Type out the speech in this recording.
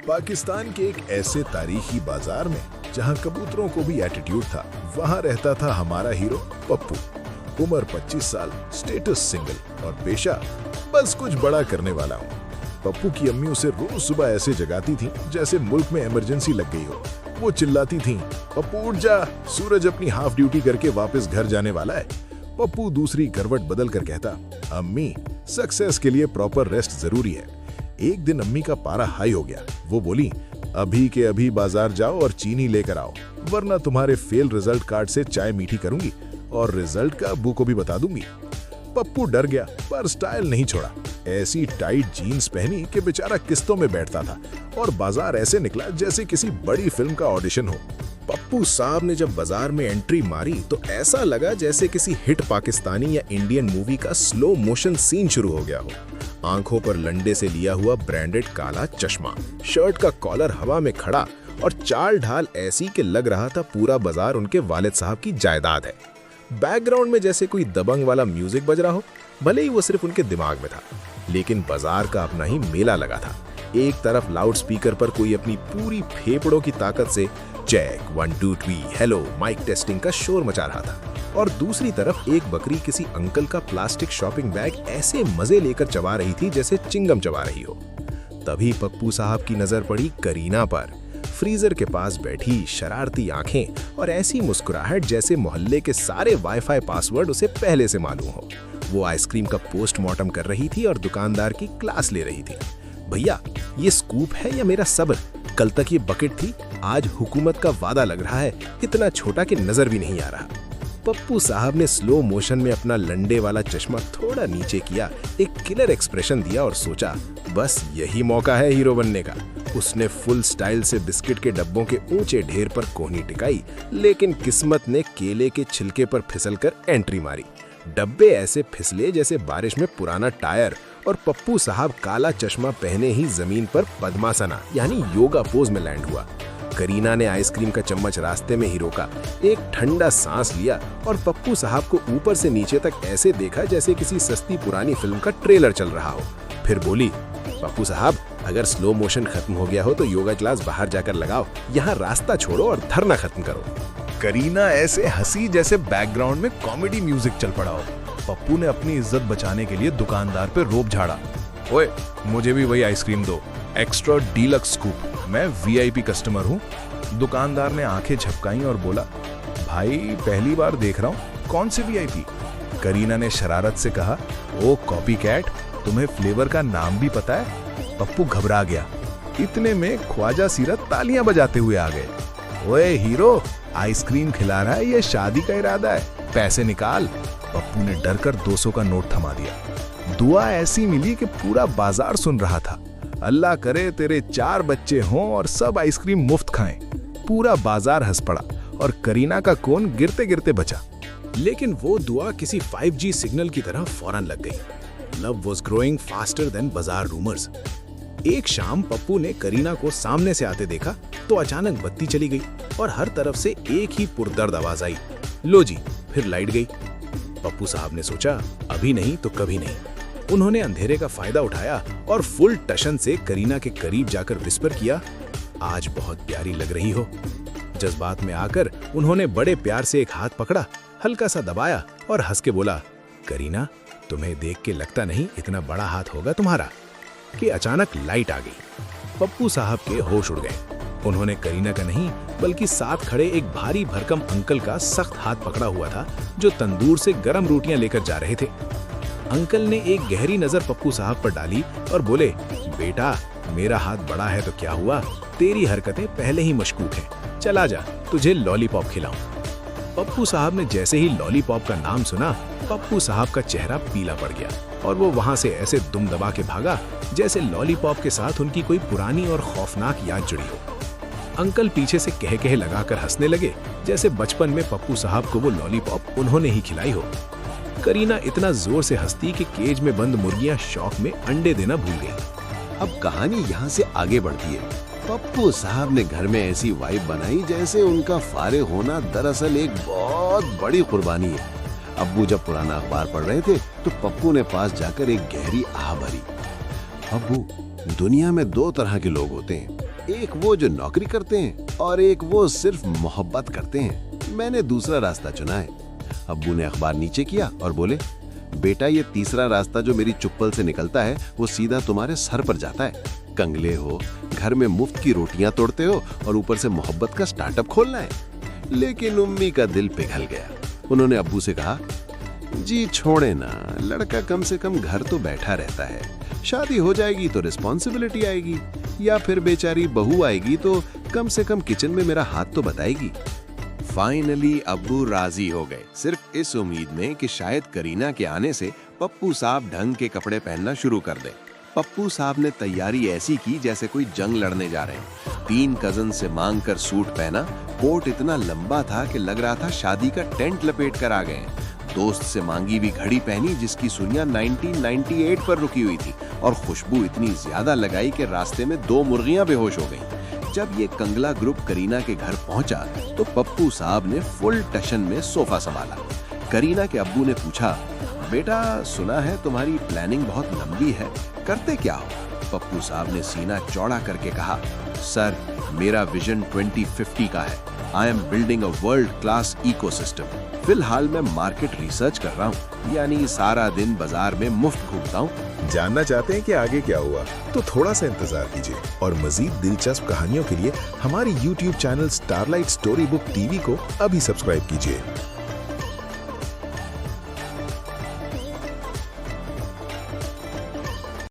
पाकिस्तान के एक ऐसे तारीखी बाजार में जहां कबूतरों को भी एटीट्यूड था, वहां रहता था हमारा हीरो पप्पू। उम्र 25 साल, स्टेटस सिंगल और पेशा बस कुछ बड़ा करने वाला हूँ। पप्पू की अम्मी उसे रोज सुबह ऐसे जगाती थी जैसे मुल्क में इमरजेंसी लग गई हो। वो चिल्लाती थी, पप्पू उठ जा, सूरज अपनी हाफ ड्यूटी करके वापस घर जाने वाला है। पप्पू दूसरी करवट बदल कर कहता, अम्मी सक्सेस के लिए प्रॉपर रेस्ट जरूरी है। एक दिन अम्मी का पारा हाई हो गया। वो बोली, अभी के अभी बाजार जाओ और चीनी लेकर आओ, वरना तुम्हारे फेल रिजल्ट कार्ड से चाय मीठी करूंगी और रिजल्ट का अब्बू को भी बता दूंगी। पप्पू डर गया पर स्टाइल नहीं छोड़ा। ऐसी टाइट जीन्स पहनी कि बेचारा किस्तों में बैठता था और बाजार ऐसे निकला जैसे किसी बड़ी फिल्म का ऑडिशन हो। पप्पू साहब ने जब बाजार में एंट्री मारी तो ऐसा लगा जैसे किसी हिट पाकिस्तानी या इंडियन मूवी का स्लो मोशन सीन शुरू हो गया हो। आंखों पर लंडे से लिया हुआ ब्रांडेड काला चश्मा, शर्ट का कॉलर हवा में खड़ा और चाल ढाल ऐसी कि लग रहा था पूरा बाजार उनके वालिद साहब की जायदाद है। बैकग्राउंड में जैसे कोई दबंग वाला म्यूजिक बज रहा हो, भले ही वो सिर्फ उनके दिमाग में था, लेकिन बाजार का अपना ही मेला लगा था। एक तरफ लाउड स्पीकर पर कोई अपनी पूरी फेफड़ों की ताकत से चेक 1 2 3 हेलो माइक टेस्टिंग का शोर मचा रहा था, और दूसरी तरफ एक बकरी किसी अंकल का प्लास्टिक शॉपिंग बैग ऐसे मजे लेकर चबा रही थी जैसे चिंगम चबा रही हो। तभी पप्पू साहब की नजर पड़ी करीना पर। फ्रीजर के पास बैठी, शरारती आंखें और ऐसी मुस्कुराहट जैसे मोहल्ले के सारे वाईफाई पासवर्ड उसे पहले से मालूम हो। वो आइसक्रीम का पोस्टमार्टम कर रही थी और दुकानदार की क्लास ले रही थी। भैया, ये स्कूप है या मेरा सब्र? कल तक ये बकेट थी, आज हुकूमत का वादा लग रहा है, इतना छोटा कि नजर भी नहीं आ रहा। पप्पू साहब ने स्लो मोशन में अपना लंडे वाला चश्मा थोड़ा नीचे किया, एक किलर एक्सप्रेशन दिया और सोचा, बस यही मौका है हीरो बनने का। उसने फुल स्टाइल से बिस्किट के डब्बों के ऊंचे ढेर पर कोहनी टिकाई, लेकिन किस्मत ने केले के छिलके पर फिसलकर एंट्री मारी। डब्बे ऐसे फिसले जैसे बारिश में पुराना टायर, और पप्पू साहब काला चश्मा पहने ही जमीन पर पद्मासना यानी योगा पोज में लैंड हुआ। करीना ने आइसक्रीम का चम्मच रास्ते में ही रोका, एक ठंडा सांस लिया और पप्पू साहब को ऊपर से नीचे तक ऐसे देखा जैसे किसी सस्ती पुरानी फिल्म का ट्रेलर चल रहा हो। फिर बोली, पप्पू साहब, अगर स्लो मोशन खत्म हो गया हो तो योगा क्लास बाहर जाकर लगाओ, यहाँ रास्ता छोड़ो और धरना खत्म करो। करीना ऐसे हंसी जैसे बैकग्राउंड में कॉमेडी म्यूजिक चल पड़ा हो। पप्पू ने अपनी इज्जत बचाने के लिए दुकानदार पे रोब झाड़ा, ओए मुझे भी वही आइसक्रीम दो, एक्स्ट्रा डीलक्स स्कूप, मैं वीआईपी कस्टमर हूँ। दुकानदार ने आंखें झपकाई और बोला, भाई पहली बार देख रहा हूँ, कौन से वीआईपी? करीना ने शरारत से कहा, ओ कॉपीकैट, तुम्हें फ्लेवर का नाम भी पता है? पप्पू घबरा गया। इतने में ख्वाजा सीरत तालियां बजाते हुए आ गए। ओए हीरो, आइसक्रीम खिला रहा है, ये शादी का इरादा है, पैसे निकाल। पप्पू ने डरकर 200 का नोट थमा दिया। दुआ ऐसी मिली कि पूरा बाजार सुन रहा था, अल्लाह करे तेरे 4 बच्चे हों और सब आइसक्रीम मुफ्त खाएं। पूरा बाजार हंस पड़ा और करीना का कोन गिरते गिरते बचा। लेकिन वो दुआ किसी 5G सिग्नल की तरह फौरन लग गई। Love was growing faster than बाजार रूमर्स। एक शाम पप्पू ने करीना को सामने से आते देखा तो अचानक बत्ती चली गई और हर तरफ से एक ही पुरदर्द आवाज आई, लो जी, फिर लाइट गई। पप्पू साहब ने सोचा, अभी नहीं तो कभी नहीं। उन्होंने अंधेरे का फायदा उठाया और फुल टशन से करीना के करीब जाकर विस्पर किया, आज बहुत प्यारी लग रही हो। जज्बात में आकर उन्होंने बड़े प्यार से एक हाथ पकड़ा, हल्का सा दबाया और हंस के बोला, करीना, तुम्हें देख के लगता नहीं इतना बड़ा हाथ होगा तुम्हारा। कि अचानक लाइट आ गई। पप्पू साहब के होश उड़ गए। उन्होंने करीना का नहीं बल्कि साथ खड़े एक भारी भरकम अंकल का सख्त हाथ पकड़ा हुआ था जो तंदूर से गर्म रोटियां लेकर जा रहे थे। अंकल ने एक गहरी नजर पप्पू साहब पर डाली और बोले, बेटा मेरा हाथ बड़ा है तो क्या हुआ, तेरी हरकतें पहले ही मशकूक हैं, चला जा, तुझे लॉलीपॉप खिलाऊं। पप्पू साहब ने जैसे ही लॉलीपॉप का नाम सुना, पप्पू साहब का चेहरा पीला पड़ गया और वो वहां से ऐसे दुम दबा के भागा जैसे लॉलीपॉप के साथ उनकी कोई पुरानी और खौफनाक याद जुड़ी हो। अंकल पीछे से कह कह लगाकर हंसने लगे जैसे बचपन में पप्पू साहब को वो लॉलीपॉप उन्होंने ही खिलाई हो। करीना इतना जोर से हंसती कि केज में बंद मुर्गियां शौक में अंडे देना भूल गई। अब कहानी यहाँ से आगे बढ़ती है। पप्पू साहब ने घर में ऐसी वाइब बनाई जैसे उनका फारिग होना दरअसल एक बहुत बड़ी कुर्बानी है। अब्बू जब पुराना अखबार पढ़ रहे थे तो पप्पू ने पास जाकर एक गहरी आह भरी। अब्बू, दुनिया में 2 तरह के लोग होते हैं, एक वो जो नौकरी करते हैं और एक वो सिर्फ मोहब्बत करते हैं। मैंने दूसरा रास्ता चुना है। अब्बू ने अखबार नीचे किया और बोले, बेटा ये तीसरा रास्ता जो मेरी चुप्पल से निकलता है वो सीधा तुम्हारे सर पर जाता है। कंगले हो, घर में मुफ्त की रोटियां तोड़ते हो और ऊपर से मोहब्बत का स्टार्टअप खोलना है। लेकिन उम्मी का दिल पिघल गया। उन्होंने अब्बू से कहा, जी छोड़े ना, लड़का कम से कम घर तो बैठा रहता है, शादी हो जाएगी तो रिस्पॉन्सिबिलिटी आएगी, या फिर बेचारी बहू आएगी तो कम से कम किचन में मेरा हाथ तो बताएगी। फाइनली अब्बू राजी हो गए, सिर्फ इस उम्मीद में कि शायद करीना के आने से पप्पू साहब ढंग के कपड़े पहनना शुरू कर दें। पप्पू साहब ने तैयारी ऐसी की जैसे कोई जंग लड़ने जा रहे हैं। 3 कजन से मांग कर सूट पहना, कोट इतना लंबा था कि लग रहा था शादी का टेंट लपेट कर आ गए हैं। दोस्त से मांगी भी घड़ी पहनी जिसकी सुइयां 1998 पर रुकी हुई थी, और खुशबू इतनी ज्यादा लगाई कि रास्ते में 2 मुर्गियां बेहोश हो गईं। जब ये कंगला ग्रुप करीना के घर पहुंचा तो पप्पू साहब ने फुल टशन में सोफा संभाला। करीना के अब्बू ने पूछा, बेटा सुना है तुम्हारी प्लानिंग बहुत लंबी है, करते क्या हो? पप्पू साहब ने सीना चौड़ा करके कहा, सर मेरा विजन 2050 का है। I am building a world class ecosystem. फिलहाल मैं मार्केट रिसर्च कर रहा हूँ, यानी सारा दिन बाजार में मुफ्त घूमता हूँ। जानना चाहते हैं कि आगे क्या हुआ? तो थोड़ा सा इंतजार कीजिए और मजीद दिलचस्प कहानियों के लिए हमारी YouTube channel starlight story book TV को अभी सब्सक्राइब कीजिए।